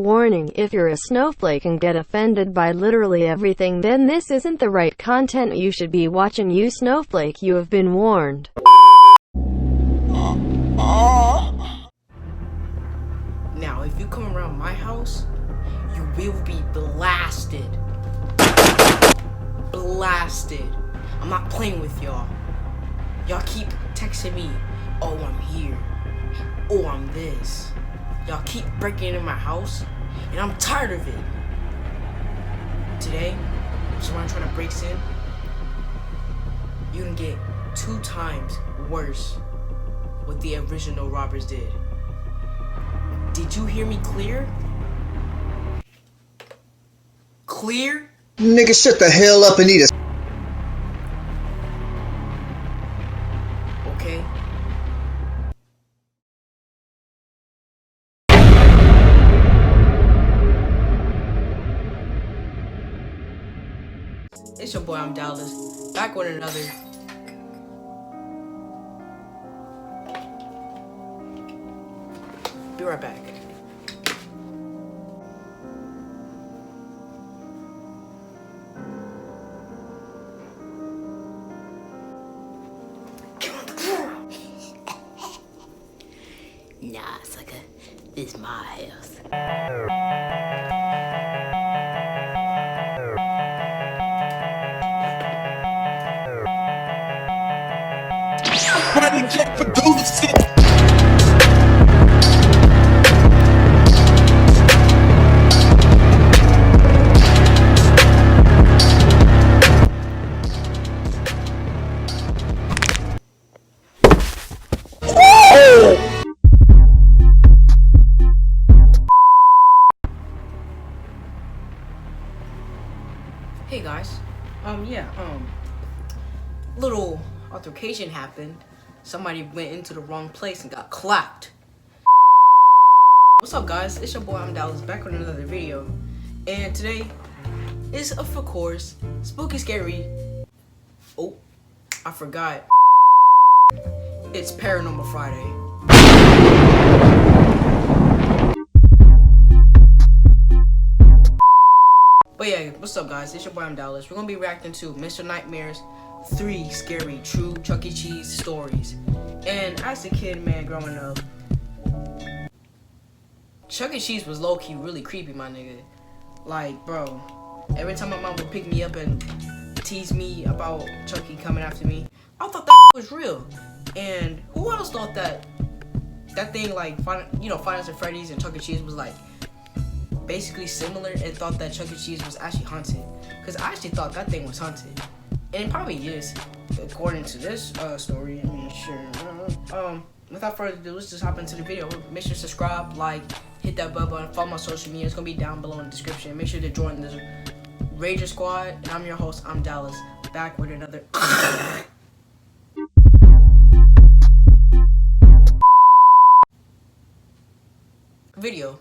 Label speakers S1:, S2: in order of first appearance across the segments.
S1: Warning: if you're a snowflake and get offended by literally everything, then this isn't the right content you should be watching. You snowflake, you have been warned.
S2: Now, if you come around my house, you will be blasted. Blasted. I'm not playing with y'all. Y'all keep texting me, oh, I'm here. Oh, I'm this. Y'all keep breaking into my house, and I'm tired of it. Today, if someone trying to break in, you can get 2 times worse what the original robbers did. Did you hear me clear? Clear?
S3: Nigga, shut the hell up and eat a...
S2: Okay. It's your boy, I'm Dallas, back with another. Be right back. Nah, sucker, this my house. Hey guys, little altercation happened. Somebody went into the wrong place and got clapped. What's up guys, it's your boy, I'm Dallas, back with another video. And today is, of course, spooky scary. Oh, I forgot. It's Paranormal Friday. But yeah, what's up guys, it's your boy, I'm Dallas. We're gonna be reacting to Mr. Nightmare's 3 scary true Chuck E. Cheese stories. And as a kid, man, growing up, Chuck E. Cheese was low-key really creepy, my nigga. Like, bro, every time my mom would pick me up and tease me about Chucky coming after me, I thought that was real. And who else thought that thing, like, you know, Five Nights at Freddy's and Chuck E. Cheese was like basically similar, and thought that Chuck E. Cheese was actually haunted? Because I actually thought that thing was haunted, and it probably is, according to this story. I mean, sure. Without further ado, let's just hop into the video. Make sure to subscribe, like, hit that bell button, follow my social media. It's gonna be down below in the description. Make sure to join the Rager Squad. And I'm your host, I'm Dallas, back with another video.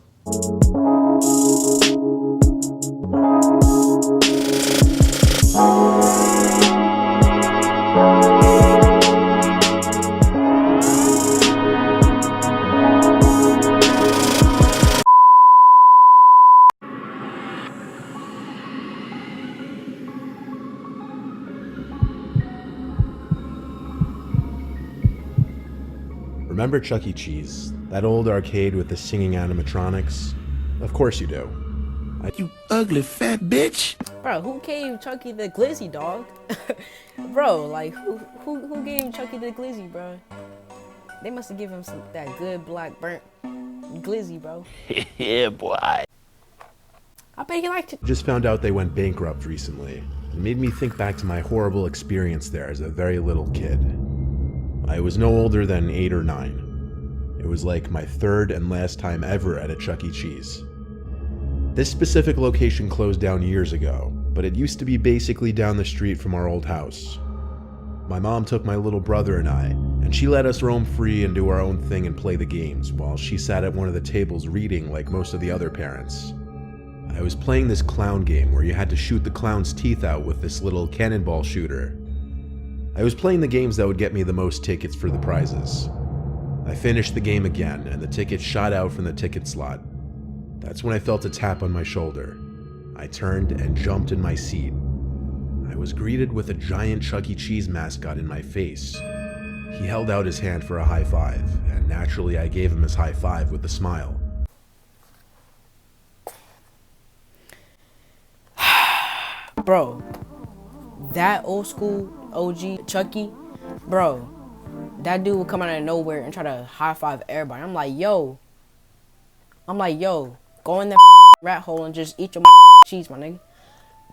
S4: Remember Chuck E. Cheese? That old arcade with the singing animatronics? Of course you do.
S5: You ugly fat bitch!
S2: Bro, who gave Chucky the glizzy, dog? Bro, like, who gave Chucky the glizzy, bro? They must have given him that good black burnt glizzy, bro.
S5: Yeah, boy.
S2: I bet he liked it.
S4: Just found out they went bankrupt recently. It made me think back to my horrible experience there as a very little kid. I was no older than 8 or 9. It was like my 3rd and last time ever at a Chuck E. Cheese. This specific location closed down years ago, but it used to be basically down the street from our old house. My mom took my little brother and I, and she let us roam free and do our own thing and play the games, while she sat at one of the tables reading like most of the other parents. I was playing this clown game where you had to shoot the clown's teeth out with this little cannonball shooter. I was playing the games that would get me the most tickets for the prizes. I finished the game again, and the tickets shot out from the ticket slot. That's when I felt a tap on my shoulder. I turned and jumped in my seat. I was greeted with a giant Chuck E. Cheese mascot in my face. He held out his hand for a high five, and naturally I gave him his high five with a smile.
S2: Bro, that old school OG Chucky, bro, that dude would come out of nowhere and try to high five everybody. I'm like, yo, go in that rat hole and just eat your cheese, my nigga.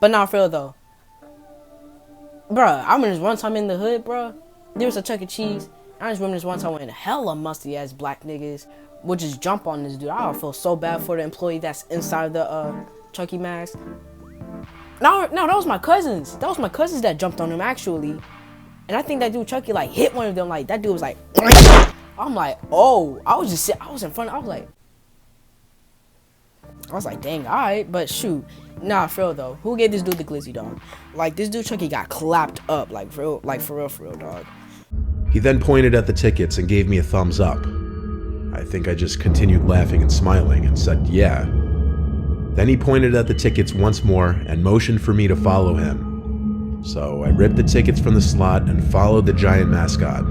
S2: But not for real though. Bruh, I remember this one time in the hood, bruh. There was a Chuck E. Cheese. I just remember this one time when hella musty ass black niggas would just jump on this dude. I would feel so bad for the employee that's inside the Chuck E. mask. No, that was my cousins. That was my cousins that jumped on him actually. And I think that dude Chucky like hit one of them. Like that dude was like, I'm like, oh, I was in front. I was like, dang, alright, but shoot. Nah, for real though. Who gave this dude the glizzy, dog? Like, this dude Chucky got clapped up, like for real, dog.
S4: He then pointed at the tickets and gave me a thumbs up. I think I just continued laughing and smiling and said, yeah. Then he pointed at the tickets once more and motioned for me to follow him. So I ripped the tickets from the slot and followed the giant mascot.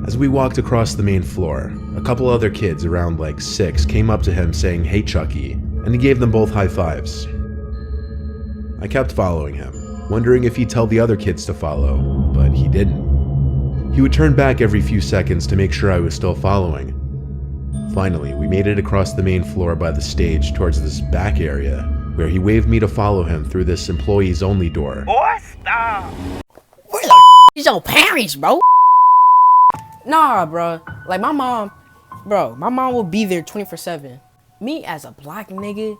S4: As we walked across the main floor, a couple other kids around like 6 came up to him saying, "Hey Chucky," and he gave them both high fives. I kept following him, wondering if he'd tell the other kids to follow, but he didn't. He would turn back every few seconds to make sure I was still following. Finally, we made it across the main floor by the stage towards this back area, where he waved me to follow him through this employees only door.
S5: Boy, stop.
S2: Where the is your parents, bro? Nah, bro. Like my mom will be there 24/7. Me as a black nigga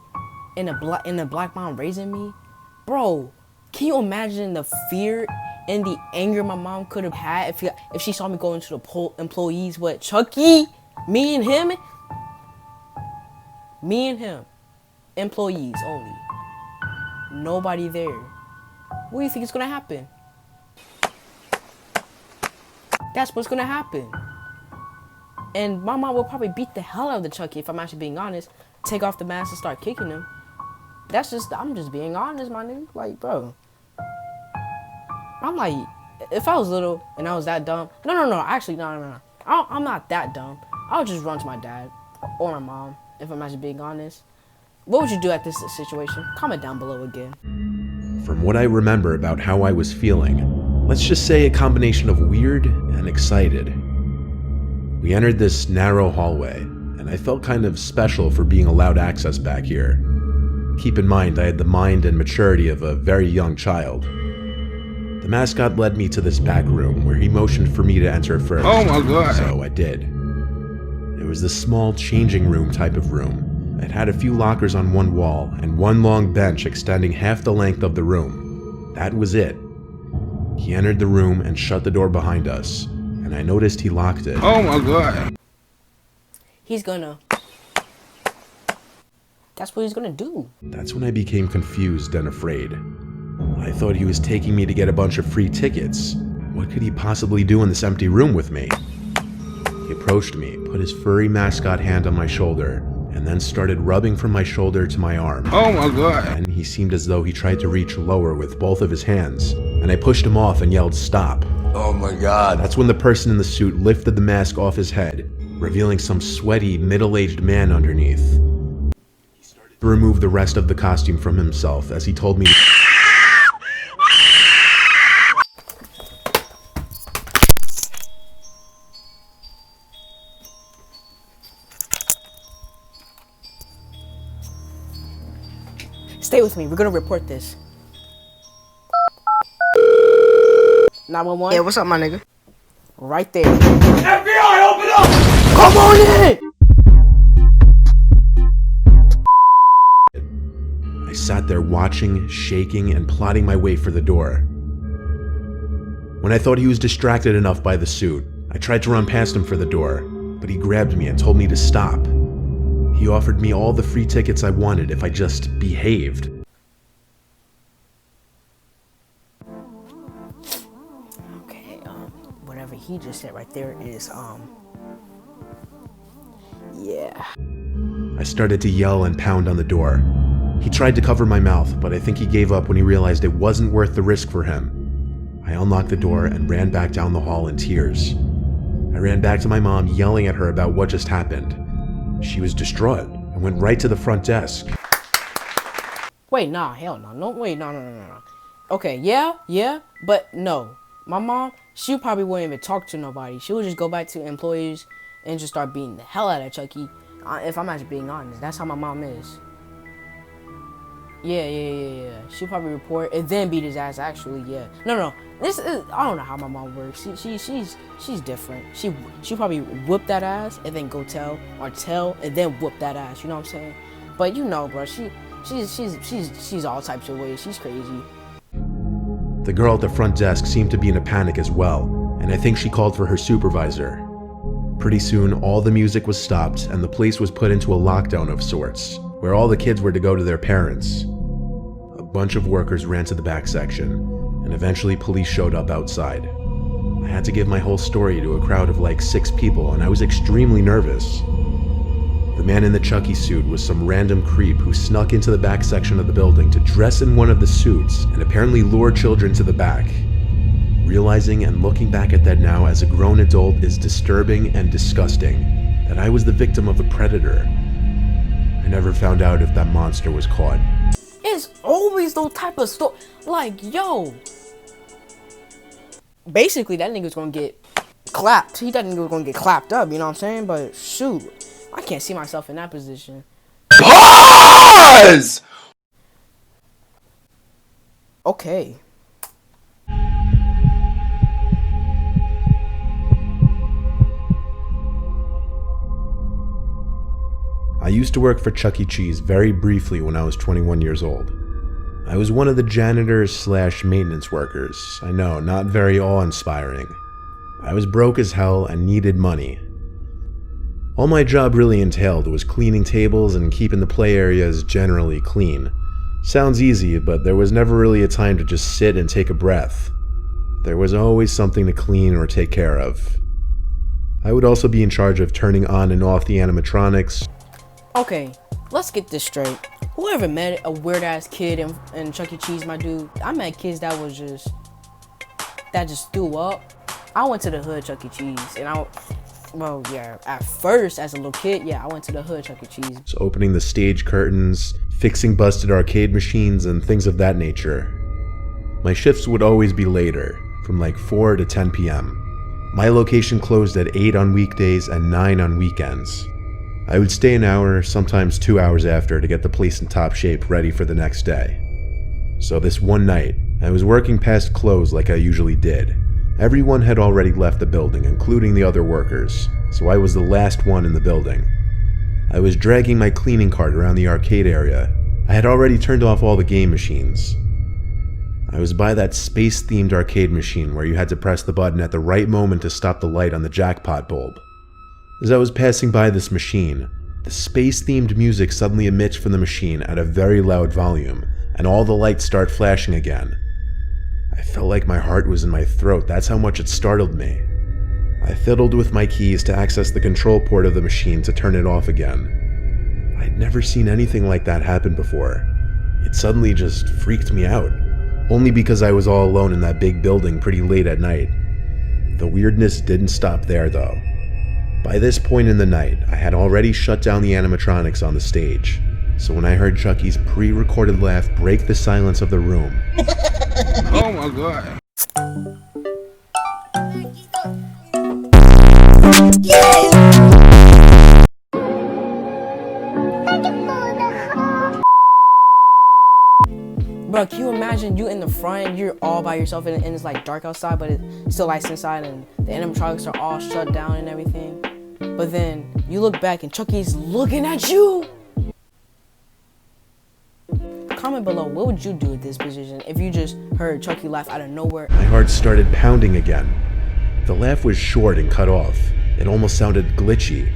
S2: and a black mom raising me, bro. Can you imagine the fear and the anger my mom could have had if she saw me go into the employees with Chucky, me and him, employees only, nobody there. What do you think is gonna happen? That's what's gonna happen. And my mom will probably beat the hell out of the Chucky if I'm actually being honest. Take off the mask and start kicking him. I'm just being honest, my nigga. Like, bro. I'm like, if I was little and I was that dumb. No. Actually, no. I'm not that dumb. I'll just run to my dad or my mom if I'm actually being honest. What would you do at this situation? Comment down below again.
S4: From what I remember about how I was feeling, let's just say a combination of weird and excited. We entered this narrow hallway, and I felt kind of special for being allowed access back here. Keep in mind, I had the mind and maturity of a very young child. The mascot led me to this back room where he motioned for me to enter first.
S5: Oh my god.
S4: So I did. It was this small changing room type of room. It had a few lockers on one wall and one long bench extending half the length of the room. That was it. He entered the room and shut the door behind us, and I noticed he locked it.
S5: Oh my god.
S2: That's what he's gonna do.
S4: That's when I became confused and afraid. I thought he was taking me to get a bunch of free tickets. What could he possibly do in this empty room with me? He approached me, put his furry mascot hand on my shoulder, and then started rubbing from my shoulder to my arm.
S5: Oh my god.
S4: And he seemed as though he tried to reach lower with both of his hands, and I pushed him off and yelled, "Stop."
S5: Oh my god.
S4: That's when the person in the suit lifted the mask off his head, revealing some sweaty, middle-aged man underneath. He started to remove the rest of the costume from himself as he told me to
S2: Stay with me. We're gonna report this. 911.
S6: Yeah, what's up, my nigga?
S2: Right there.
S5: FBI, open up!
S2: Come on in!
S4: I sat there watching, shaking, and plotting my way for the door. When I thought he was distracted enough by the suit, I tried to run past him for the door, but he grabbed me and told me to stop. He offered me all the free tickets I wanted if I just behaved.
S2: Okay, whatever he just said right there is, yeah.
S4: I started to yell and pound on the door. He tried to cover my mouth, but I think he gave up when he realized it wasn't worth the risk for him. I unlocked the door and ran back down the hall in tears. I ran back to my mom, yelling at her about what just happened. She was distraught and went right to the front desk.
S2: Wait, nah, hell no. No, wait, no. Okay, yeah, but no. My mom, she probably wouldn't even talk to nobody. She would just go back to employees and just start beating the hell out of Chucky. If I'm actually being honest, that's how my mom is. Yeah. She'll probably report and then beat his ass. Actually, yeah. No. This is, I don't know how my mom works. She's different. She'll probably whip that ass and then go tell and then whoop that ass. You know what I'm saying? But you know, bro, she's all types of ways. She's crazy.
S4: The girl at the front desk seemed to be in a panic as well, and I think she called for her supervisor. Pretty soon, all the music was stopped and the place was put into a lockdown of sorts, where all the kids were to go to their parents. A bunch of workers ran to the back section, and eventually police showed up outside. I had to give my whole story to a crowd of like 6 people, and I was extremely nervous. The man in the Chucky suit was some random creep who snuck into the back section of the building to dress in one of the suits and apparently lure children to the back. Realizing and looking back at that now as a grown adult is disturbing and disgusting, that I was the victim of a predator. I never found out if that monster was caught.
S2: It's always those type of story. Like, yo. Basically, that nigga's gonna get clapped. He that nigga was gonna get clapped up, you know what I'm saying? But shoot, I can't see myself in that position.
S5: Pause!
S2: Okay.
S4: I used to work for Chuck E. Cheese very briefly when I was 21 years old. I was one of the janitors / maintenance workers. I know, not very awe-inspiring. I was broke as hell and needed money. All my job really entailed was cleaning tables and keeping the play areas generally clean. Sounds easy, but there was never really a time to just sit and take a breath. There was always something to clean or take care of. I would also be in charge of turning on and off the animatronics.
S2: Okay, let's get this straight. Whoever met a weird ass kid in Chuck E. Cheese, my dude, I met kids that just threw up. I went to the hood Chuck E. Cheese, and at first as a little kid, I went to the hood Chuck E. Cheese.
S4: So opening the stage curtains, fixing busted arcade machines, and things of that nature. My shifts would always be later, from like 4 to 10 p.m. My location closed at 8 on weekdays and 9 on weekends. I would stay an hour, sometimes 2 hours after to get the place in top shape ready for the next day. So this one night, I was working past close like I usually did. Everyone had already left the building, including the other workers, so I was the last one in the building. I was dragging my cleaning cart around the arcade area. I had already turned off all the game machines. I was by that space-themed arcade machine where you had to press the button at the right moment to stop the light on the jackpot bulb. As I was passing by this machine, the space-themed music suddenly emits from the machine at a very loud volume, and all the lights start flashing again. I felt like my heart was in my throat, that's how much it startled me. I fiddled with my keys to access the control port of the machine to turn it off again. I'd never seen anything like that happen before. It suddenly just freaked me out, only because I was all alone in that big building pretty late at night. The weirdness didn't stop there though. By this point in the night, I had already shut down the animatronics on the stage, so when I heard Chucky's pre-recorded laugh break the silence of the room...
S5: Oh my god.
S2: Bro, can you imagine you in the front, you're all by yourself and it's like dark outside, but it's still lights inside and the animatronics are all shut down and everything. But then you look back and Chucky's looking at you. Comment below, what would you do at this position if you just heard Chucky laugh out of nowhere?
S4: My heart started pounding again. The laugh was short and cut off. It almost sounded glitchy.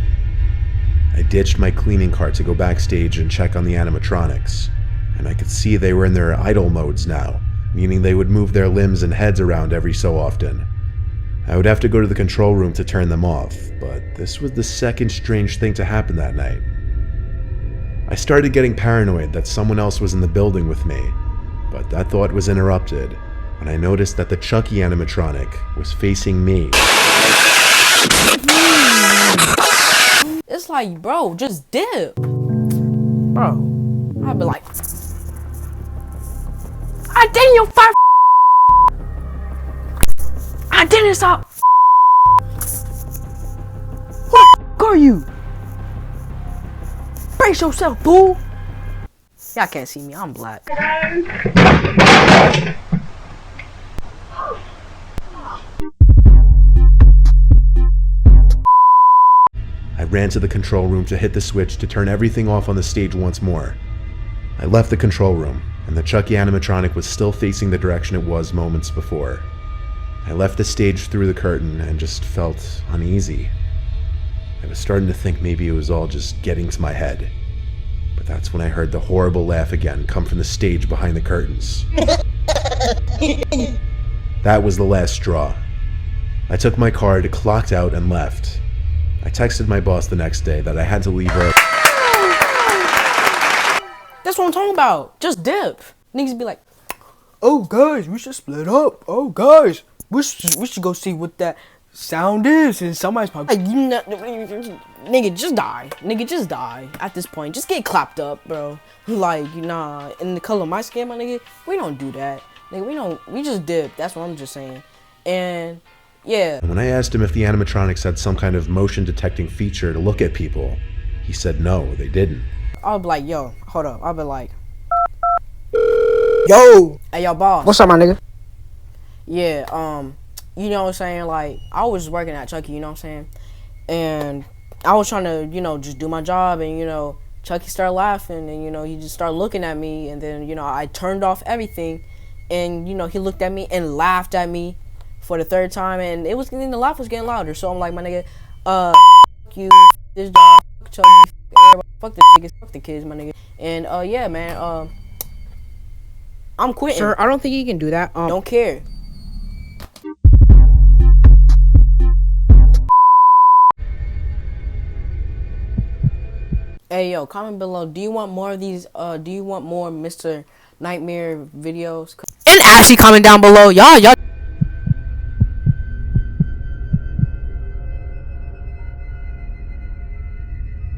S4: I ditched my cleaning cart to go backstage and check on the animatronics, and I could see they were in their idle modes now, meaning they would move their limbs and heads around every so often. I would have to go to the control room to turn them off, but this was the second strange thing to happen that night. I started getting paranoid that someone else was in the building with me, but that thought was interrupted when I noticed that the Chucke animatronic was facing me.
S2: It's like, bro, just dip. Bro, I'd be like, I didn't you fire. I didn't stop. Who the are you? Brace yourself, fool. Y'all can't see me, I'm black.
S4: I ran to the control room to hit the switch to turn everything off on the stage once more. I left the control room, and the Chucke animatronic was still facing the direction it was moments before. I left the stage through the curtain and just felt uneasy. I was starting to think maybe it was all just getting to my head. But that's when I heard the horrible laugh again come from the stage behind the curtains. That was the last straw. I took my card, clocked out, and left. I texted my boss the next day that I had to leave early.
S2: That's what I'm talking about. Just dip. Niggas be like,
S6: oh guys, we should split up. Oh guys, we should go see what that sound is. And somebody's probably
S2: like, you know, nigga, just die. Nigga, just die. At this point, just get clapped up, bro. Like, nah, in the color of my skin, my nigga, we don't do that. Nigga, we just dip. That's what I'm just saying. And yeah.
S4: And when I asked him if the animatronics had some kind of motion detecting feature to look at people, he said no, they didn't.
S2: I'll be like, yo, hold up. I'll be like,
S6: yo,
S2: hey, yo, boss.
S6: What's up, my nigga?
S2: Yeah, you know what I'm saying? Like, I was working at Chucke, you know what I'm saying? And I was trying to, you know, just do my job, and, you know, Chucke started laughing, and, you know, he just started looking at me, and then, you know, I turned off everything, and, you know, he looked at me and laughed at me for the third time, and the laugh was getting louder. So I'm like, my nigga, fuck you, this job, fuck Chucke, everybody, fuck the chickens, fuck the kids, my nigga. And yeah, man, I'm quitting.
S6: Sir, I don't think you can do that.
S2: Don't care. Hey yo, comment below. Do you want more of these? Do you want more Mr. Nightmare videos?
S6: And Ashley, comment down below. Y'all.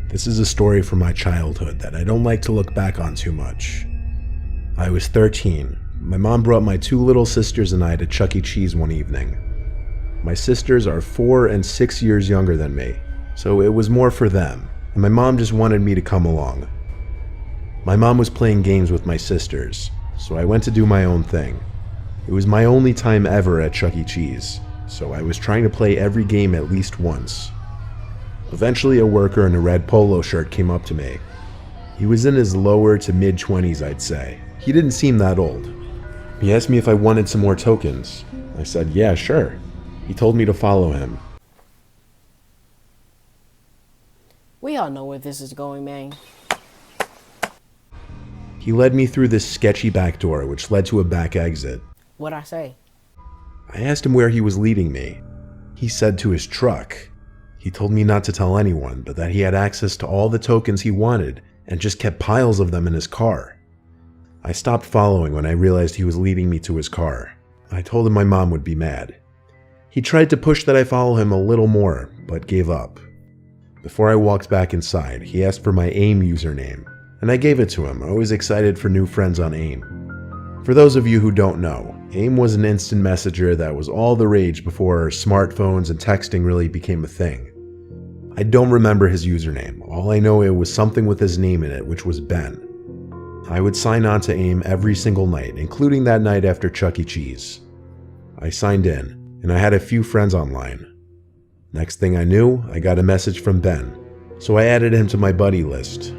S4: This is a story from my childhood that I don't like to look back on too much. I was 13. My mom brought my two little sisters and I to Chuck E. Cheese one evening. My sisters are 4 and 6 years younger than me, so it was more for them, and my mom just wanted me to come along. My mom was playing games with my sisters, so I went to do my own thing. It was my only time ever at Chuck E. Cheese, so I was trying to play every game at least once. Eventually, a worker in a red polo shirt came up to me. He was in his lower to mid-20s, I'd say. He didn't seem that old. He asked me if I wanted some more tokens. I said, yeah, sure. He told me to follow him.
S2: We all know where this is going, man.
S4: He led me through this sketchy back door, which led to a back exit.
S2: What'd I say?
S4: I asked him where he was leading me. He said to his truck. He told me not to tell anyone, but that he had access to all the tokens he wanted and just kept piles of them in his car. I stopped following when I realized he was leading me to his car. I told him my mom would be mad. He tried to push that I follow him a little more, but gave up. Before I walked back inside, he asked for my AIM username, and I gave it to him, always excited for new friends on AIM. For those of you who don't know, AIM was an instant messenger that was all the rage before smartphones and texting really became a thing. I don't remember his username. All I know, it was something with his name in it, which was Ben. I would sign on to AIM every single night, including that night after Chuck E. Cheese. I signed in, and I had a few friends online. Next thing I knew, I got a message from Ben, so I added him to my buddy list.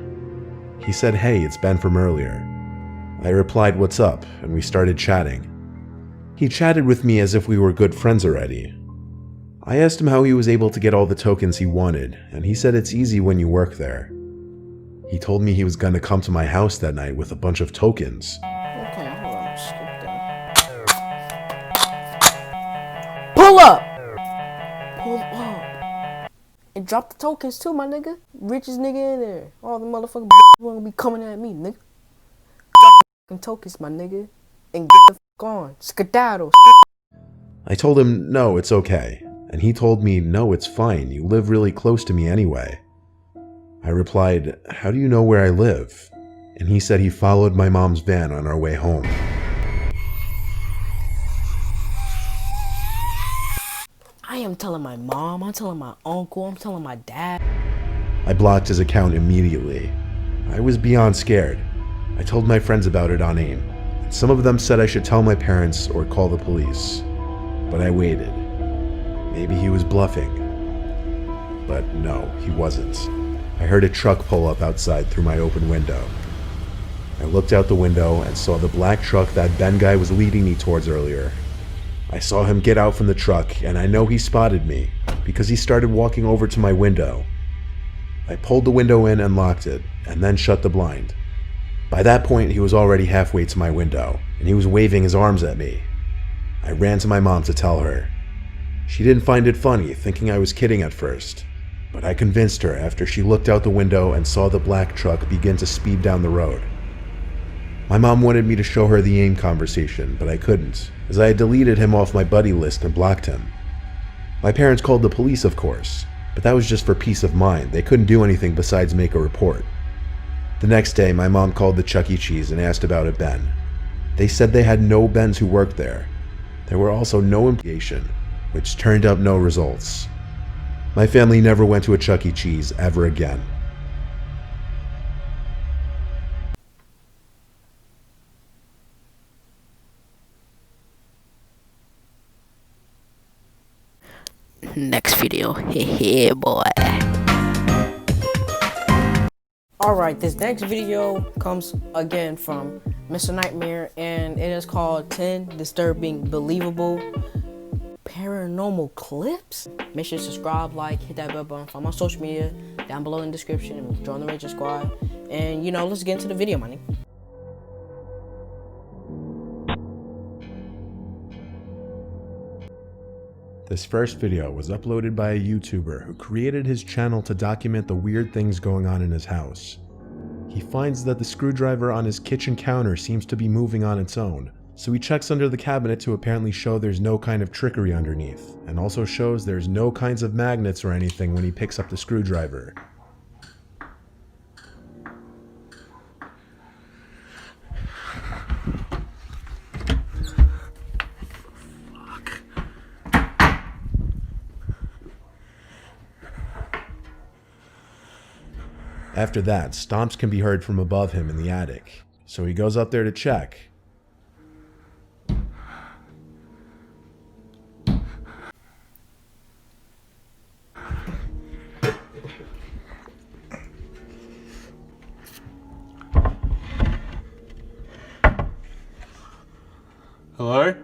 S4: He said, hey, it's Ben from earlier. I replied, what's up, and we started chatting. He chatted with me as if we were good friends already. I asked him how he was able to get all the tokens he wanted, and he said it's easy when you work there. He told me he was going to come to my house that night with a bunch of tokens.
S2: Okay, hold on. Skip that. Pull up! Pull up. And drop the tokens too, my nigga. Richest nigga in there. All the motherfucking wanna be coming at me, nigga. Drop the fucking tokens, my nigga. And get the fuck on. Skedaddle.
S4: I told him, no, it's okay. And he told me, no, it's fine. You live really close to me anyway. I replied, how do you know where I live? And he said he followed my mom's van on our way home.
S2: I am telling my mom, I'm telling my uncle, I'm telling my dad.
S4: I blocked his account immediately. I was beyond scared. I told my friends about it on AIM. Some of them said I should tell my parents or call the police. But I waited. Maybe he was bluffing. But no, he wasn't. I heard a truck pull up outside through my open window. I looked out the window and saw the black truck that Ben guy was leading me towards earlier. I saw him get out from the truck, and I know he spotted me because he started walking over to my window. I pulled the window in and locked it, and then shut the blind. By that point, he was already halfway to my window, and he was waving his arms at me. I ran to my mom to tell her. She didn't find it funny, thinking I was kidding at first, but I convinced her after she looked out the window and saw the black truck begin to speed down the road. My mom wanted me to show her the AIM conversation, but I couldn't, as I had deleted him off my buddy list and blocked him. My parents called the police, of course, but that was just for peace of mind. They couldn't do anything besides make a report. The next day, my mom called the Chuck E. Cheese and asked about a Ben. They said they had no Bens who worked there. There were also no investigation, which turned up no results. My family never went to a Chuck E. Cheese ever again.
S2: Next video. Hey boy. Alright, this next video comes again from Mr. Nightmare, and it is called 10 Disturbing Believable Paranormal Clips. Make sure to subscribe, like, hit that bell button, follow my social media down below in the description, and join the Ranger Squad. And you know, let's get into the video, my nigga.
S4: This first video was uploaded by a YouTuber who created his channel to document the weird things going on in his house. He finds that the screwdriver on his kitchen counter seems to be moving on its own, so he checks under the cabinet to apparently show there's no kind of trickery underneath, and also shows there's no kinds of magnets or anything when he picks up the screwdriver. After that, stomps can be heard from above him in the attic, so he goes up there to check.
S5: Hello?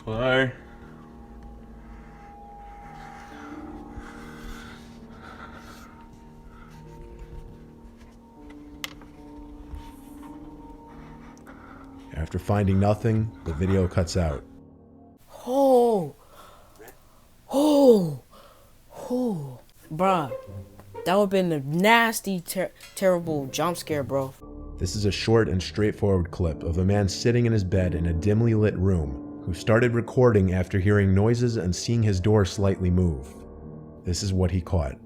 S5: Hello?
S4: After finding nothing, the video cuts out.
S2: Oh, bruh, that would've been a nasty, terrible jump scare, bro.
S4: This is a short and straightforward clip of a man sitting in his bed in a dimly lit room who started recording after hearing noises and seeing his door slightly move. This is what he caught.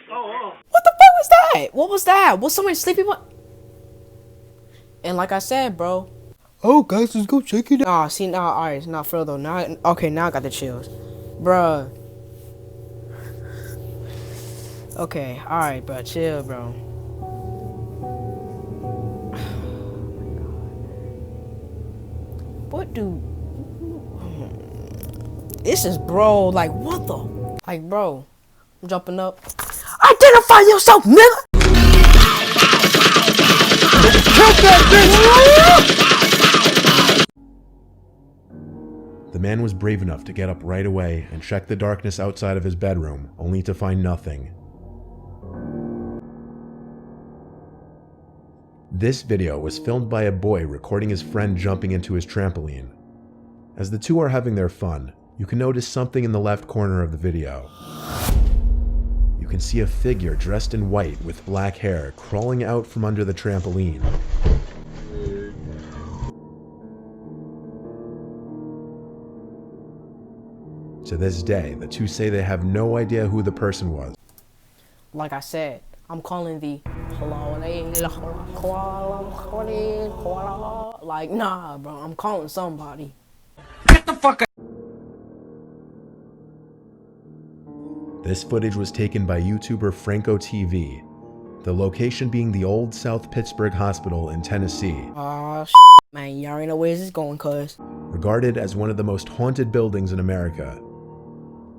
S2: What the fuck was that? What was that? Was somebody sleeping? What? And like I said, bro,
S6: Oh, guys, let's go check it out.
S2: Nah, see, nah, alright, nah, for real though. Now, okay, now I got the chills. Bruh. Okay, alright, bro, chill, bro. What do... This is, bro, like, what the... Like, bro, I'm jumping up. Identify yourself, nigga!
S4: The man was brave enough to get up right away and check the darkness outside of his bedroom, only to find nothing. This video was filmed by a boy recording his friend jumping into his trampoline. As the two are having their fun, you can notice something in the left corner of the video. You can see a figure dressed in white with black hair crawling out from under the trampoline. To this day, the two say they have no idea who the person was.
S2: Like I said, I'm calling the... Like, nah, bro, I'm calling somebody.
S5: Get the fuck out.
S4: This footage was taken by YouTuber Franco TV, the location being the Old South Pittsburgh Hospital in Tennessee.
S2: Man, you already know where this is going, cuz.
S4: Regarded as one of the most haunted buildings in America.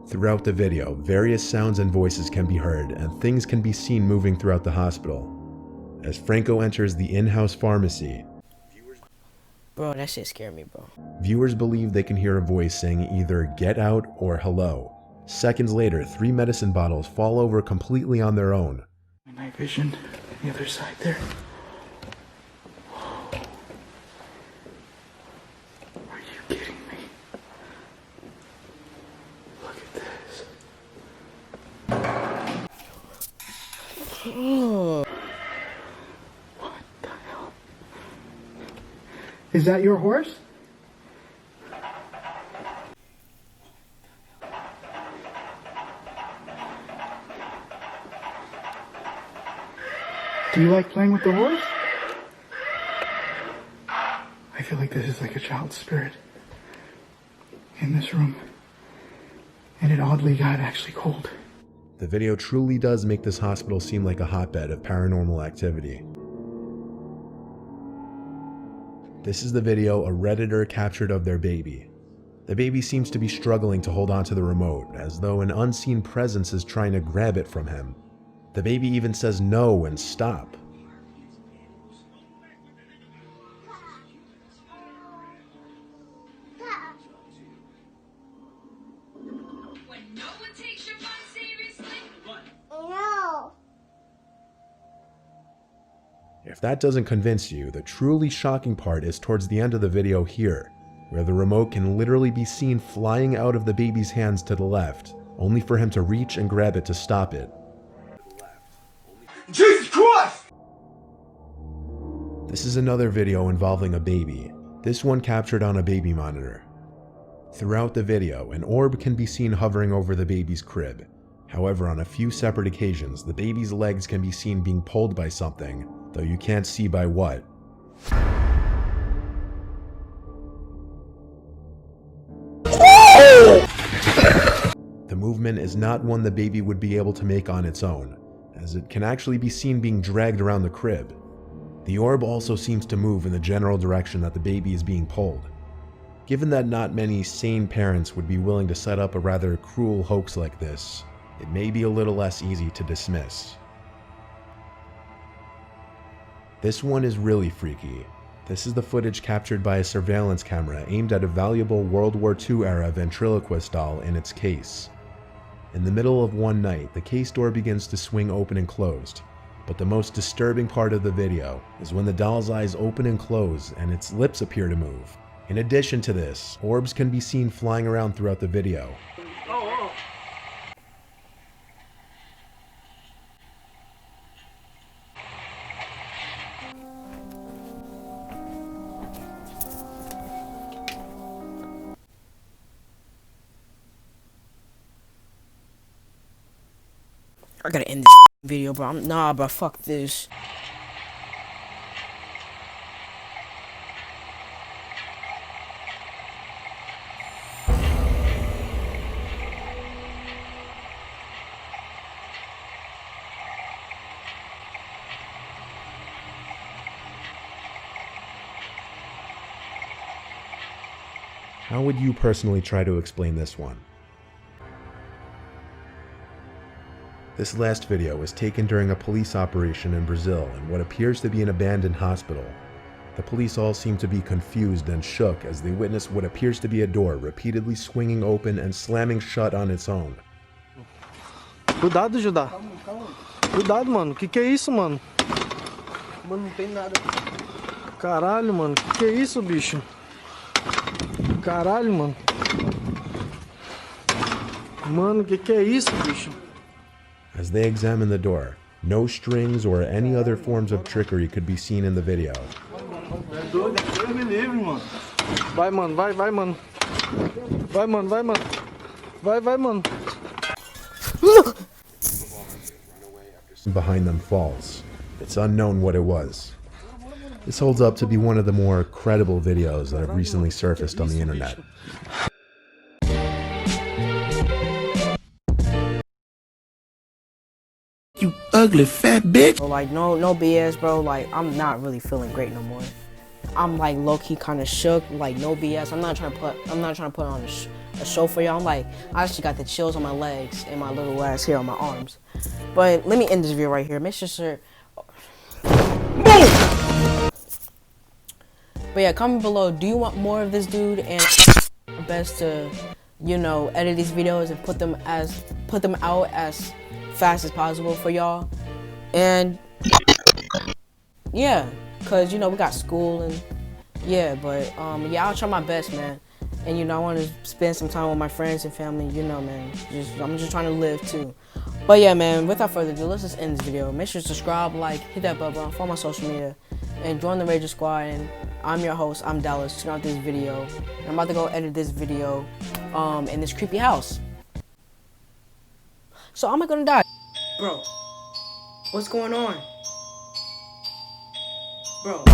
S4: Throughout the video, various sounds and voices can be heard, and things can be seen moving throughout the hospital. As Franco enters the in-house pharmacy,
S2: Bro, that shit scared me, bro.
S4: viewers believe they can hear a voice saying either "get out" or "hello." Seconds later, 3 medicine bottles fall over completely on their own.
S5: Night vision, the other side there. Whoa. Are you kidding me? Look at this. What the hell? Is that your horse? Do you like playing with the horse? I feel like this is like a child's spirit in this room. And it oddly got actually cold.
S4: The video truly does make this hospital seem like a hotbed of paranormal activity. This is the video a Redditor captured of their baby. The baby seems to be struggling to hold onto the remote, as though an unseen presence is trying to grab it from him. The baby even says no and stop.
S7: When no one takes your fun seriously.
S1: No.
S4: If that doesn't convince you, the truly shocking part is towards the end of the video here, where the remote can literally be seen flying out of the baby's hands to the left, only for him to reach and grab it to stop it.
S5: Jesus Christ!
S4: This is another video involving a baby, this one captured on a baby monitor. Throughout the video, an orb can be seen hovering over the baby's crib. However, on a few separate occasions, the baby's legs can be seen being pulled by something, though you can't see by what. The movement is not one the baby would be able to make on its own, as it can actually be seen being dragged around the crib. The orb also seems to move in the general direction that the baby is being pulled. Given that not many sane parents would be willing to set up a rather cruel hoax like this, it may be a little less easy to dismiss. This one is really freaky. This is the footage captured by a surveillance camera aimed at a valuable World War II-era ventriloquist doll in its case. In the middle of one night, the case door begins to swing open and closed, but the most disturbing part of the video is when the doll's eyes open and close and its lips appear to move. In addition to this, orbs can be seen flying around throughout the video.
S2: I gotta end this video, bro. Nah, bro, fuck this.
S4: How would you personally try to explain this one? This last video was taken during a police operation in Brazil in what appears to be an abandoned hospital. The police all seem to be confused and shook as they witness what appears to be a door repeatedly swinging open and slamming shut on its own.
S8: Cuidado, Judá. Cuidado, mano. Que é isso, mano?
S6: Mano, não tem nada.
S8: Caralho, mano. Que é isso, bicho? Caralho, mano. Mano, que é isso, bicho?
S4: As they examine the door, no strings or any other forms of trickery could be seen in the video.
S8: Vai, mano. Vai, mano. Vai, mano. Vai, mano.
S4: Behind them falls. It's unknown what it was. This holds up to be one of the more credible videos that have recently surfaced on the internet.
S9: You ugly fat bitch.
S2: Bro, like no BS, bro. Like I'm not really feeling great no more. I'm like low-key kind of shook. Like no BS. I'm not trying to put on a show for y'all. I'm like, I actually got the chills on my legs and my little ass here on my arms. But let me end this video right here. Make sure. But yeah, comment below. Do you want more of this dude? And best to, you know, edit these videos and put them out as fast as possible for y'all. And yeah, cause you know we got school and yeah, but yeah, I'll try my best, man. And you know, I want to spend some time with my friends and family. You know, man. I'm just trying to live too. But yeah, man. Without further ado, let's just end this video. Make sure to subscribe, like, hit that bell button, follow my social media, and join the 𝐬𝐮𝐩𝐽 Squad. And I'm your host. I'm Dallas. Turn out this video. And I'm about to go edit this video in this creepy house. So I'm not gonna die. Bro, what's going on? Bro.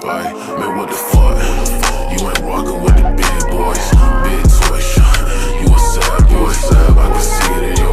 S9: Like, man, what the fuck? You ain't rockin' with the big boys. Big toy shot. You a sad boy. I can see it in your